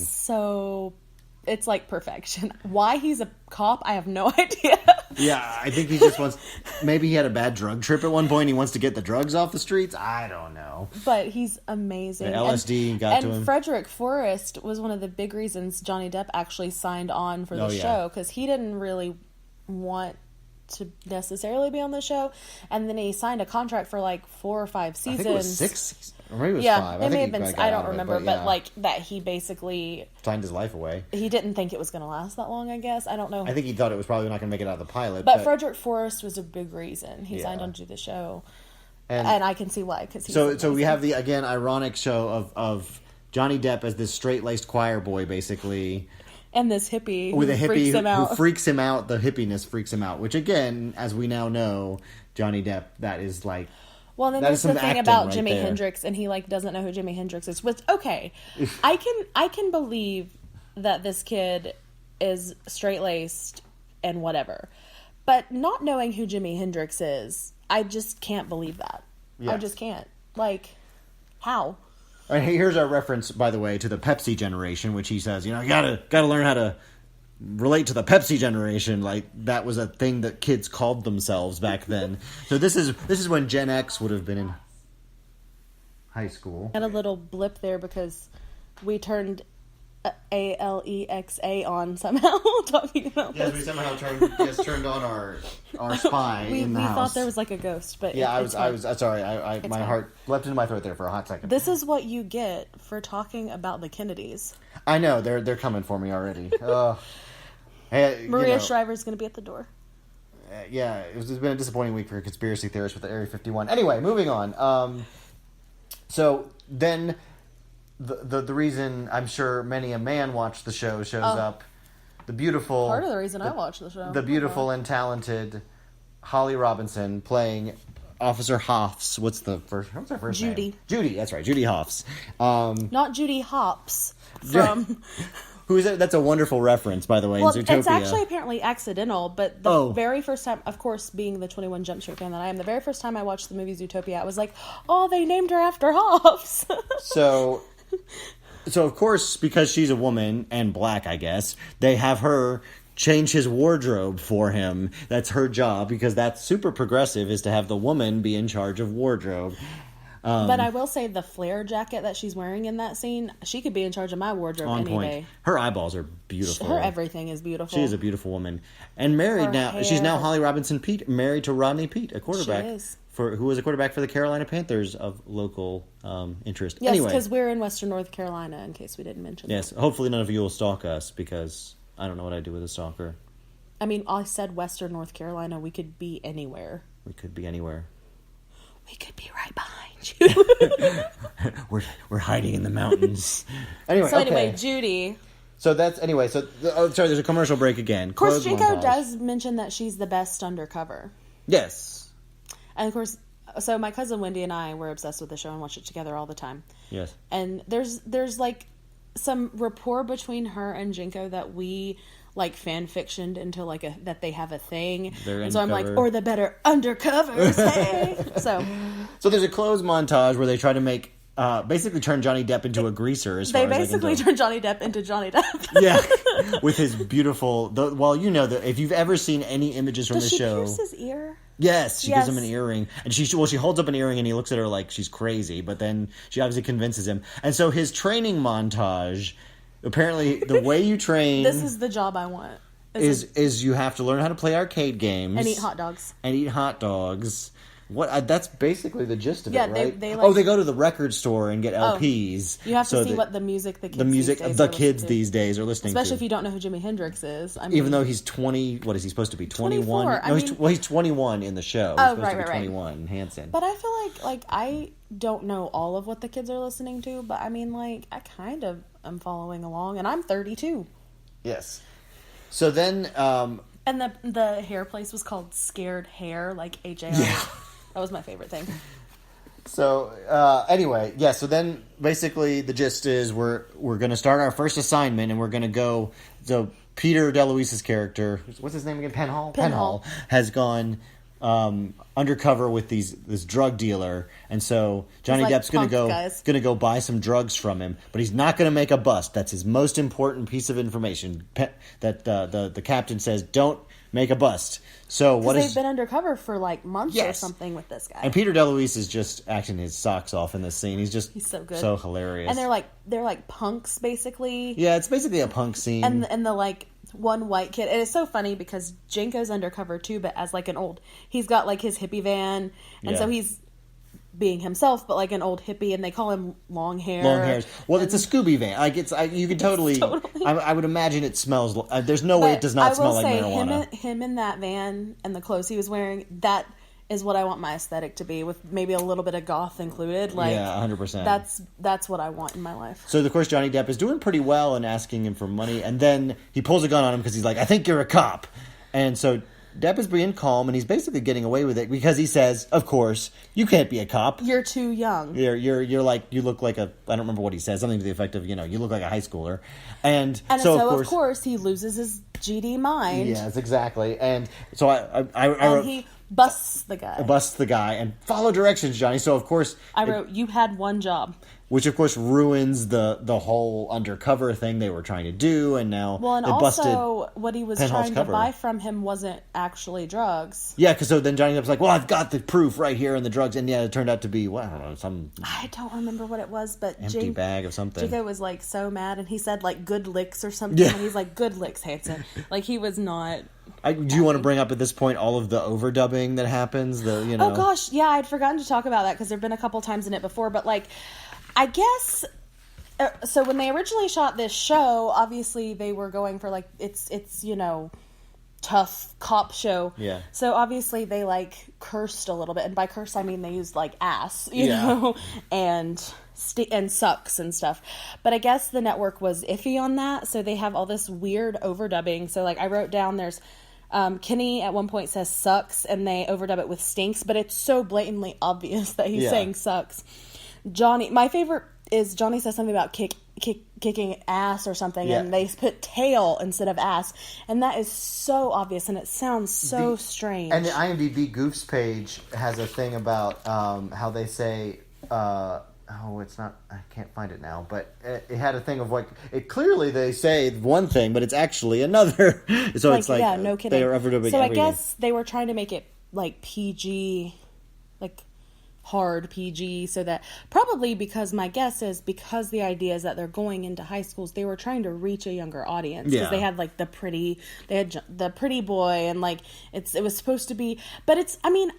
It's like perfection. Why he's a cop, I have no idea. Yeah, I think he just wants... Maybe he had a bad drug trip at one point. He wants to get the drugs off the streets. I don't know. But he's amazing. The LSD got to him. And Frederick Forrest was one of the big reasons Johnny Depp actually signed on for the show. Because he didn't really want to necessarily be on the show. And then he signed a contract for like 4 or 5 seasons. I think it was 6 seasons. Or maybe it was 5. It may have been. I don't remember, but like that he basically signed his life away. He didn't think it was going to last that long. I guess I don't know. I think he thought it was probably not going to make it out of the pilot. But Frederick Forrest was a big reason he signed on to the show, and I can see why. Because so we have the again ironic show of Johnny Depp as this straight-laced choir boy, basically. And this hippie with a hippie who freaks him out. The hippiness freaks him out, which again, as we now know, Johnny Depp, that is like. Well, then there's the thing about Jimi Hendrix, and he like doesn't know who Jimi Hendrix is. Which okay, I can believe that this kid is straight laced and whatever, but not knowing who Jimi Hendrix is, I just can't believe that. Yes. I just can't. Like, how? All right, here's our reference, by the way, to the Pepsi generation, which he says, you gotta learn how to relate to the Pepsi generation. Like, that was a thing that kids called themselves back then. So this is when Gen X would have been in high school. Had a little blip there because we turned Alexa on somehow talking about this. Yes, we somehow turned on our spy in the house. We thought there was like a ghost, but yeah, I was sorry. My heart leapt into my throat there for a hot second. This is what you get for talking about the Kennedys. I know they're coming for me already. Hey, Maria Shriver's going to be at the door. yeah, it's been a disappointing week for conspiracy theorists with the Area 51. Anyway, moving on. So then the reason I'm sure many a man watched the show shows up. The beautiful... Part of the reason I watched the show. The beautiful and talented Holly Robinson playing Officer Hoffs. What's her first Judy. name? Judy, that's right. Judy Hoffs. Not Judy Hopps from... Who is it? That's a wonderful reference, by the way, Well, in Zootopia. it's actually apparently accidental, but the very first time, of course, being the 21 Jump Street fan that I am, the very first time I watched the movie Zootopia, I was like, oh, they named her after Hoffs. So, of course, because she's a woman and black, I guess, they have her change his wardrobe for him. That's her job, because that's super progressive, is to have the woman be in charge of wardrobe. But I will say the flare jacket that she's wearing in that scene, she could be in charge of my wardrobe on any point. day. Her eyeballs are beautiful. Her everything is beautiful. She is a beautiful woman. And married Her now. hair. She's now Holly Robinson Pete, married to Rodney Pete, a quarterback. She is. Who was a quarterback for the Carolina Panthers of local interest. Yes, Anyway. because we're in Western North Carolina, in case we didn't mention Yes, that. hopefully none of you will stalk us, because I don't know what I'd do with a stalker. I mean, I said Western North Carolina. We could be anywhere. We could be anywhere. We could be right behind you. we're hiding in the mountains. Anyway, Anyway, Judy. So that's anyway. So sorry, there's a commercial break again. Of course, Clothes Jinko montage. does mention that she's the best undercover, Yes. and of course, so my cousin Wendy and I were obsessed with the show and watch it together all the time. Yes. And there's like some rapport between her and Jinko that we like fan fictioned into like that they have a thing. They're and so I'm like, undercover. or the better undercovers, hey. So there's a clothes montage where they try to make basically turn Johnny Depp into a greaser. As they far basically as I can tell. turn Johnny Depp into Johnny Depp. Yeah, with his beautiful. Well, you know that if you've ever seen any images from Does the she show, pierce his ear? yes, she gives him Yes. an earring, and she holds up an earring, and he looks at her like she's crazy. But then she obviously convinces him, and so his training montage. Apparently, the way you train This is the job I want. is you have to learn how to play arcade games And eat hot dogs. That's basically the gist of Yeah, it, right? they They go to the record store and get LPs. You have to so see that what the music the kids the music these days the are kids listening to. these days are listening Especially to. if you don't know who Jimi Hendrix is. I mean, Even though he's 20, what is he supposed to be? 21? 24, No, I he's mean- he's 21 in the show. Oh, He's supposed right, to be right, right. 21, Hanson. But I feel like I don't know all of what the kids are listening to, but I mean, like, I kind of am following along, and I'm 32. Yes. So then, And the hair place was called Scared Hair, like H-A-R. Yeah. That was my favorite thing. so anyway, yeah. So then, basically, the gist is we're going to start our first assignment, and we're going to go. So Peter DeLuise's character, what's his name again? Penhall. Penhall. Has gone undercover with this drug dealer, and so Johnny He's like, Depp's going "Punk, to guys." go buy some drugs from him, but he's not going to make a bust. That's his most important piece of information. That the captain says, don't make a bust. So what Because is they've been undercover for, like, months or Yes. something with this guy. and Peter DeLuise is just acting his socks off in this scene. He's so good. so hilarious. And they're like punks, basically. yeah, it's basically a punk scene. And the like one white kid. It is so funny because Jenko's undercover too, but as like he's got like his hippie van, and so Yeah. he's being himself, but like an old hippie, and they call him long hair. Long hairs. Well, it's a Scooby van. Like you can totally. I would imagine it smells. There's no way it does not smell like marijuana. Him in that van and the clothes he was wearing, that is what I want my aesthetic to be, with maybe a little bit of goth included. Like, Yeah, 100%. That's what I want in my life. So of course Johnny Depp is doing pretty well and asking him for money, and then he pulls a gun on him because he's like, "I think you're a cop," and so Depp is being calm, and he's basically getting away with it because he says, "Of course, you can't be a cop. You're too young." You're like, you look like a." I don't remember what he says. Something to the effect of, you look like a high schooler, and so of course he loses his GD mind. yes, exactly. And so I And he busts the guy. busts the guy and follow directions, Johnny. So of course I wrote, "You had one job." which of course ruins the whole undercover thing they were trying to do, and now Well, and it busted. also what he was Penhall's trying cover. to buy from him wasn't actually drugs. Yeah, because so then Johnny Depp's like, "Well, I've got the proof right here in the drugs," and yeah, it turned out to be, well, I don't know, some I don't remember what it was, but empty bag of something. Jaco was like so mad, and he said like "good licks" or something, Yeah. and he's like "good licks, Hanson." Like he was not. Do you want to bring up at this point all of the overdubbing that happens? Oh gosh, yeah, I'd forgotten to talk about that because there've been a couple times in it before, but like, I guess. So when they originally shot this show, obviously they were going for like it's tough cop show. Yeah. So obviously they like cursed a little bit, and by curse I mean they used like ass, you Yeah. know, and sucks and stuff. But I guess the network was iffy on that, so they have all this weird overdubbing. So like I wrote down, there's Kenny at one point says sucks, and they overdub it with stinks, but it's so blatantly obvious that he's saying sucks. Johnny, my favorite is Johnny says something about kicking ass or something, and they put tail instead of ass, and that is so obvious, and it sounds so strange. And the IMDb Goofs page has a thing about how they say, it's not, I can't find it now, but it had a thing of like, it clearly they say one thing, but it's actually another. So it's like, yeah, no kidding. They are overdubbing so everything. I guess they were trying to make it like PG, like hard PG, so that probably, because my guess is because the idea is that they're going into high schools, they were trying to reach a younger audience, because they had like the pretty boy, and like it was supposed to be, but it's, I mean,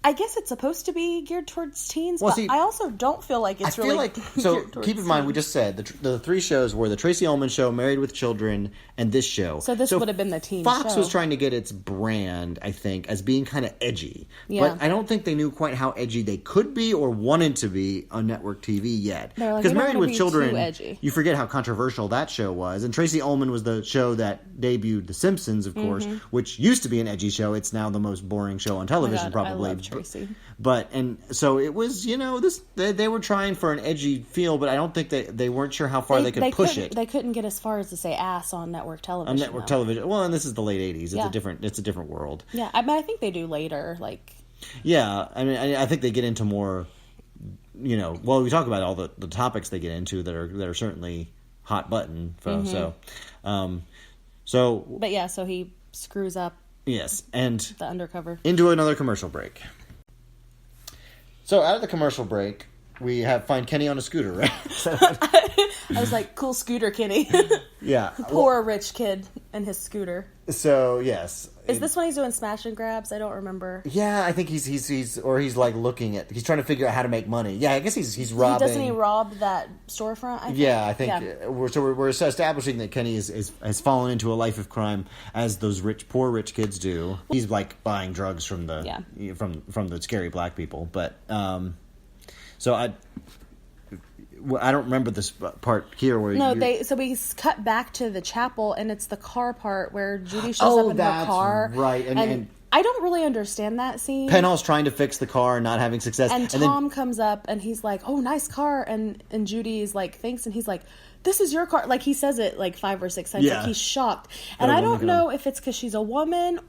I guess it's supposed to be geared towards teens, but I also don't feel like it's really like, so keep in mind, we just said the three shows were the Tracy Ullman Show, Married with Children, and this show. So this would have been the teen Fox show. was trying to get its brand, I think, as being kind of edgy. Yeah. But I don't think they knew quite how edgy they could be or wanted to be on network TV yet. They're like, because we don't Married wanna with be Children, too edgy. you forget how controversial that show was. And Tracy Ullman was the show that debuted The Simpsons, of course, which used to be an edgy show. It's now the most boring show on television, Oh my God, probably. I love Tracy. And so it was, they were trying for an edgy feel, but I don't think they weren't sure how far they could push it. They couldn't get as far as to say ass on network television. On network television. Well, and this is the late 80s. It's Yeah. it's a different world. Yeah, I think they do later, like. Yeah, I mean, I think they get into more, we talk about all the topics they get into that are certainly hot button. So. But yeah, so he screws up. Yes, and the undercover. Into another commercial break. So out of the commercial break, we find Kenny on a scooter, right? I was like, cool scooter, Kenny. Yeah. Poor rich kid and his scooter. So, yes. Is this when he's doing smash and grabs? I don't remember. Yeah, I think he's like looking at, he's trying to figure out how to make money. Yeah, I guess he's robbing. Doesn't he rob that storefront? I think. We're establishing that Kenny has fallen into a life of crime, as those poor rich kids do. He's like buying drugs from from the scary black people. But so I don't remember this part here where so we cut back to the chapel, and it's the car part where Judy shows up in her car, right? And I don't really understand that scene. Penhall's trying to fix the car and not having success, and Tom comes up and he's like, "Oh, nice car," and Judy's like, "Thanks," and he's like, "This is your car." Like he says it like 5 or 6 times. Yeah. Like he's shocked, and I don't know if it's because she's a woman.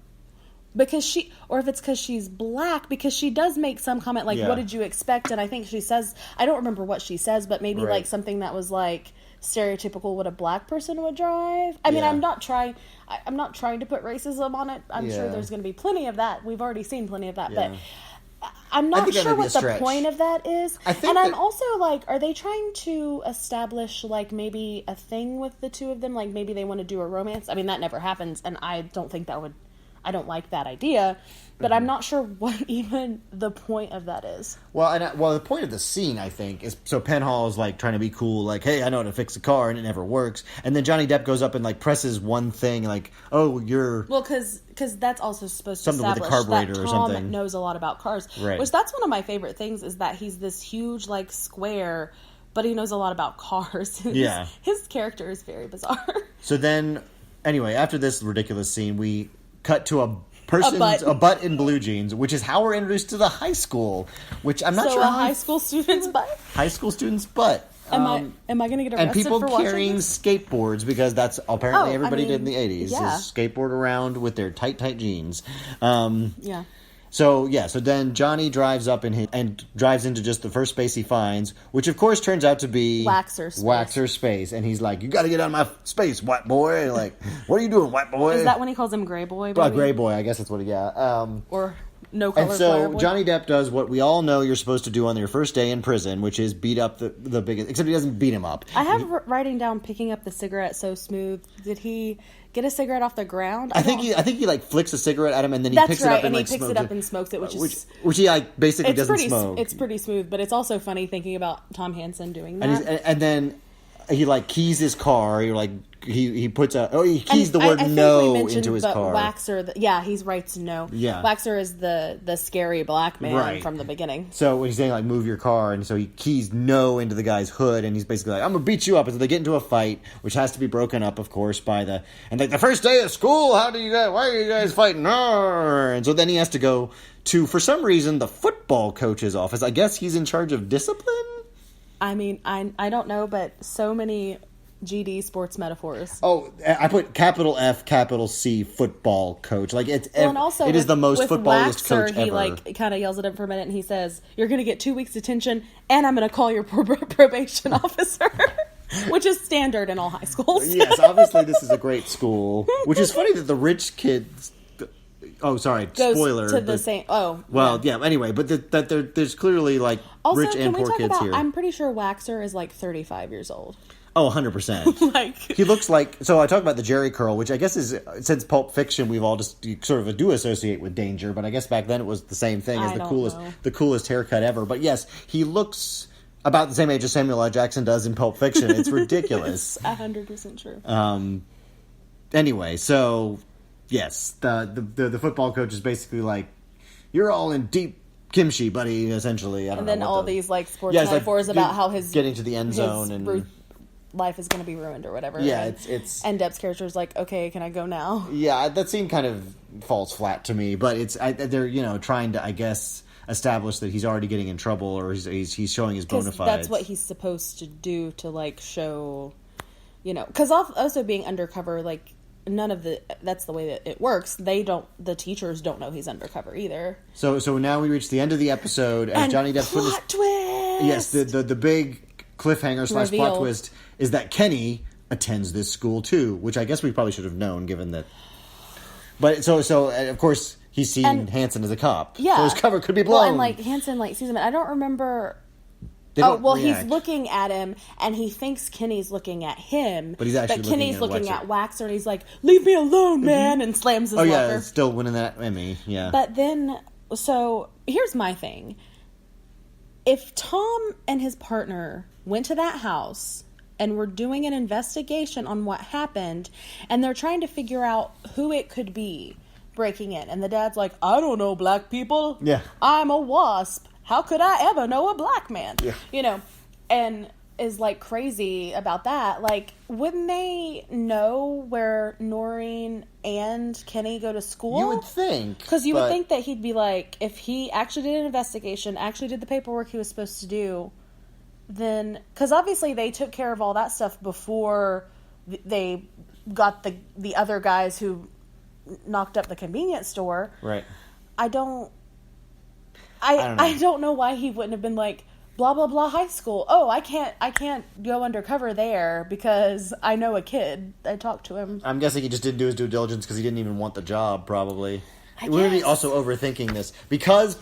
Or if it's because she's black, because she does make some comment like, what did you expect? And I think she says, I don't remember what she says, but maybe like something that was like stereotypical what a black person would drive. I mean, I'm not trying to put racism on it. I'm sure there's going to be plenty of that. We've already seen plenty of that, but I'm not sure what the point of that is. I'm also like, are they trying to establish like maybe a thing with the two of them? Like maybe they want to do a romance. I mean, that never happens, and I don't think that would. I don't like that idea, but I'm not sure what even the point of that is. Well, the point of the scene, I think, is so Penhall is like trying to be cool, like, "Hey, I know how to fix a car," and it never works. And then Johnny Depp goes up and like presses one thing, like, "Oh, you're..." Well, because that's also supposed to something with establish a carburetor that or Tom something. knows a lot about cars, right? Which that's one of my favorite things is that he's this huge like square, but he knows a lot about cars. His character is very bizarre. So then, anyway, after this ridiculous scene, we cut to a butt in blue jeans, which is how we're introduced to the high school, which I'm not sure. So a high school student's butt? High school student's butt. Am I going to get arrested and people for carrying skateboards, because that's apparently everybody did in the 80s, is skateboard around with their tight jeans. So then Johnny drives up and drives into just the first space he finds, which of course turns out to be Waxer space. And he's like, "You got to get out of my space, white boy." Like, "What are you doing, white boy?" Is that when he calls him Gray Boy? Gray Boy, I guess that's what or no color. And so Johnny Depp does what we all know you're supposed to do on your first day in prison, which is beat up the biggest, except he doesn't beat him up. I have writing down picking up the cigarette so smooth. Did he get a cigarette off the ground? I think he like flicks a cigarette at him, and then he picks it up and like he picks it up and smokes it, which he like basically doesn't smoke. It's pretty smooth, but it's also funny thinking about Tom Hansen doing that. And then he like keys his car. You're like, he puts he keys the word I think no we mentioned, into his but car. Waxer, he writes no. Yeah. Waxer is the scary black man Right. from the beginning. So when he's saying like move your car, and so he keys no into the guy's hood, and he's basically like, I'm gonna beat you up. And so they get into a fight, which has to be broken up, of course, by the first day of school. Why are you guys fighting? Arr! And so then he has to go to, for some reason, the football coach's office. I guess he's in charge of discipline. I mean, I don't know, but so many GD sports metaphors. Oh, I put capital F, capital C, football coach. Like it is the most footballist coach ever. He like kind of yells at him for a minute, and he says, "You're going to get 2 weeks detention, and I'm going to call your probation officer," which is standard in all high schools. Yes, obviously this is a great school. Which is funny that the rich kids. Oh, sorry. Goes spoiler. to the same. Oh, well, yeah. Anyway, but there's clearly like also, rich and poor kids here. I'm pretty sure Waxer is like 35 years old. Oh, 100%. Like he looks like. So I talked about the Jerry curl, which I guess is, since Pulp Fiction, we've all just sort of do associate with danger. But I guess back then it was the same thing as the coolest haircut ever. But yes, he looks about the same age as Samuel L. Jackson does in Pulp Fiction. It's ridiculous. It's 100% true. Anyway, so. Yes, the football coach is basically like, you're all in deep kimchi, buddy, essentially. I don't know. And then all these like sports metaphors like, about how his getting to the end zone and life is going to be ruined or whatever. Yeah, and, it's and Depp's character is like, okay, can I go now? Yeah, that scene kind of falls flat to me, but they're trying to, I guess, establish that he's already getting in trouble, or he's showing his bona fides. That's what he's supposed to do to like show, because also being undercover, like. That's the way that it works. The teachers don't know he's undercover either. So now we reach the end of the episode as Johnny Depp plot twist. Yes, the big cliffhanger / plot twist is that Kenny attends this school too, which I guess we probably should have known given that. But so of course he's seen Hanson as a cop. Yeah. So his cover could be blown. Well, and like Hanson sees him. I don't remember. He's looking at him, and he thinks Kenny's looking at him. But he's actually Kenny's looking at Waxer, and he's like, "Leave me alone, man!" and slams his locker. Yeah, still winning that Emmy. Yeah. But then, so here's my thing: if Tom and his partner went to that house and were doing an investigation on what happened, and they're trying to figure out who it could be breaking in, and the dad's like, "I don't know, black people. Yeah, I'm a wasp. How could I ever know a black man?" Yeah. And is like crazy about that. Like, wouldn't they know where Noreen and Kenny go to school? You would think. Because you would think that he'd be like, if he actually did an investigation, actually did the paperwork he was supposed to do, then... Because obviously they took care of all that stuff before they got the other guys who knocked up the convenience store. Right. I don't know why he wouldn't have been like, blah blah blah high school. Oh, I can't go undercover there because I know a kid. I talked to him. I'm guessing he just didn't do his due diligence because he didn't even want the job. Probably. We're really also overthinking this because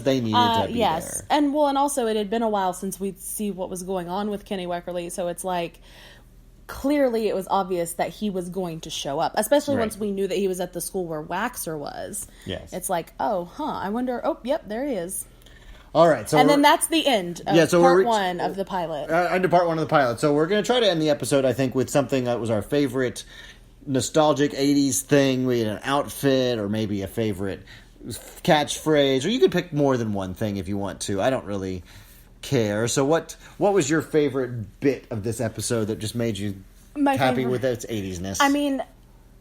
they needed to be there. And also it had been a while since we'd see what was going on with Kenny Weckerly, so it's like. Clearly, it was obvious that he was going to show up, especially once we knew that he was at the school where Waxer was. Yes. It's like, I wonder, yep, there he is. All right. So then that's the end of part one of the pilot. Into part one of the pilot. So we're going to try to end the episode, I think, with something that was our favorite nostalgic 80s thing. We had an outfit or maybe a favorite catchphrase, or you could pick more than one thing if you want to. I don't really... care. So what was your favorite bit of this episode that just made you happy with its 80s-ness? I mean,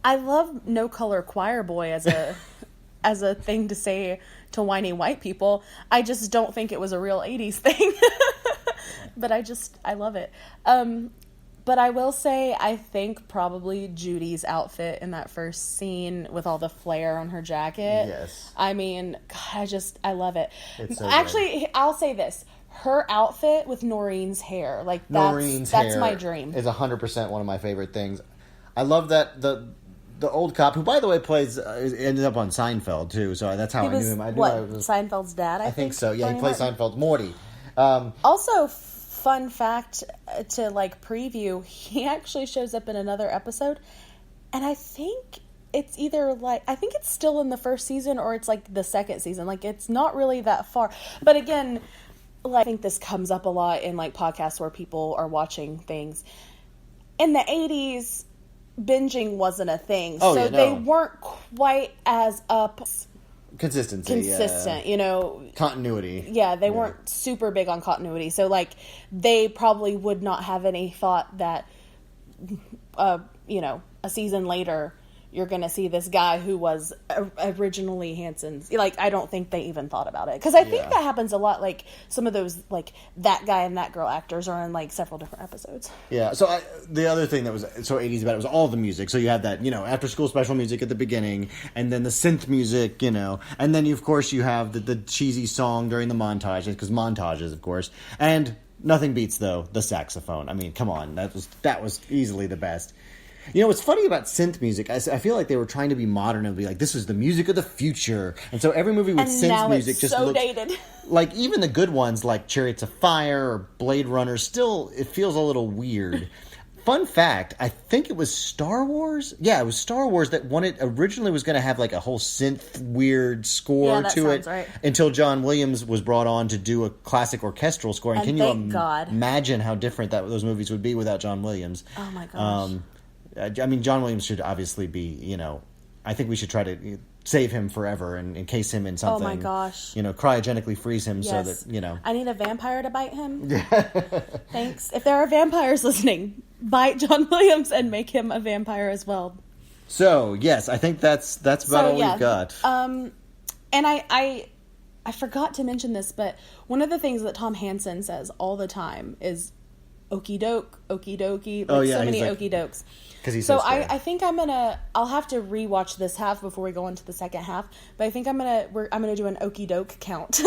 I love No Color Choir Boy as a thing to say to whiny white people. I just don't think it was a real 80s thing. But I love it. But I will say, I think probably Judy's outfit in that first scene with all the flare on her jacket. Yes. I mean, God, I love it. It's so Actually, good. I'll say this. Her outfit with Noreen's hair, like that's my dream. Is 100% one of my favorite things. I love that the old cop, who by the way ended up on Seinfeld too, so that's how I knew him. I knew Seinfeld's dad. I think so. Yeah, he plays Seinfeld's Morty. Also, fun fact to like preview, he actually shows up in another episode, and I think it's either I think it's still in the first season or it's like the second season. Like it's not really that far, but again. I think this comes up a lot in like podcasts where people are watching things. in the 80s, binging wasn't a thing. Oh, so yeah, no. they weren't quite as consistent, you know. Continuity. Yeah, they weren't super big on continuity. So, like, they probably would not have any thought that, you know, a season later, you're going to see this guy who was originally Hanson's. Like, I don't think they even thought about it. Because I think that happens a lot. Like, some of those, like, that guy and that girl actors are in, like, several different episodes. Yeah, so the other thing that was so 80s about it was all the music. So you had that, you know, after-school special music at the beginning, and then the synth music, you know, and then, of course, you have the cheesy song during the montages, because montages, of course, and nothing beats, though, the saxophone. I mean, come on, that was easily the best. You know, what's funny about synth music, I feel like they were trying to be modern and be like, this is the music of the future. And so every movie with synth music just so looks... dated. Like, even the good ones, like Chariots of Fire or Blade Runner, still, it feels a little weird. Fun fact, I think it was Star Wars? Yeah, it was Star Wars that originally was going to have, like, a whole synth weird score to it. Right. Until John Williams was brought on to do a classic orchestral score. And can you imagine how different those movies would be without John Williams? Oh, my gosh. I mean, John Williams should obviously be, you know, I think we should try to save him forever and encase him in something. Oh my gosh. You know, cryogenically freeze him so that, you know. I need a vampire to bite him. Thanks. If there are vampires listening, bite John Williams and make him a vampire as well. So, yes, I think that's about all we've got. And I forgot to mention this, but one of the things that Tom Hansen says all the time is okie doke, okie dokie, like so many okie dokes. So I think I'll have to rewatch this half before we go into the second half, but I think I'm gonna do an okie doke count.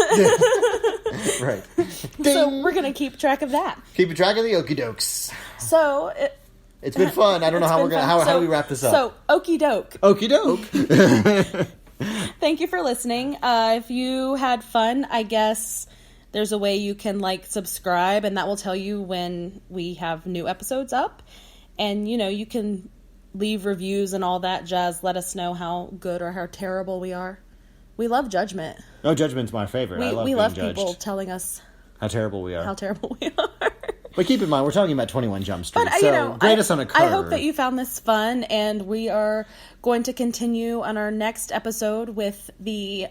Right. So we're gonna keep track of that. Keep track of the okie dokes. So it's been fun. I don't know how how do we wrap this up? So okie doke. Okie doke. Thank you for listening. If you had fun, I guess there's a way you can subscribe, and that will tell you when we have new episodes up. And, you know, you can leave reviews and all that jazz. Let us know how good or how terrible we are. We love judgment. Oh, judgment's my favorite. We love people telling us how terrible we are. But keep in mind, we're talking about 21 Jump Street, grade us on a curve. I hope that you found this fun, and we are going to continue on our next episode with the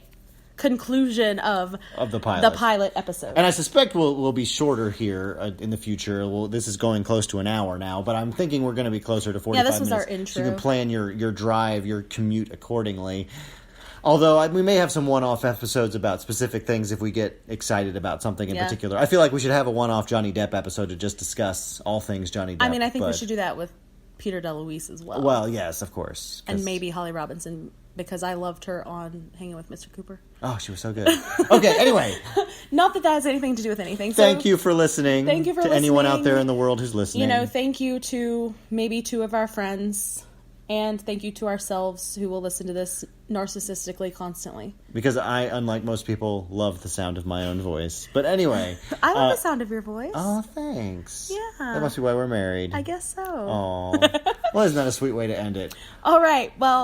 conclusion of the pilot episode. And I suspect we'll be shorter here in the future. This is going close to an hour now, but I'm thinking we're going to be closer to 45 minutes. Yeah, this was our intro. So you can plan your drive, your commute accordingly. Although we may have some one-off episodes about specific things if we get excited about something in particular. I feel like we should have a one-off Johnny Depp episode to just discuss all things Johnny Depp. I mean, I think we should do that with Peter DeLuise as well. Well, yes, of course. And maybe Holly Robinson, because I loved her on Hanging with Mr. Cooper. Oh, she was so good. Okay, anyway. Not that has anything to do with anything. So thank you for listening. Thank you for listening. Anyone out there in the world who's listening. You know, thank you to maybe 2 of our friends. And thank you to ourselves who will listen to this narcissistically constantly. Because I, unlike most people, love the sound of my own voice. But anyway. I love the sound of your voice. Oh, thanks. Yeah. That must be why we're married. I guess so. Aw. Well, isn't that a sweet way to end it? All right. Well.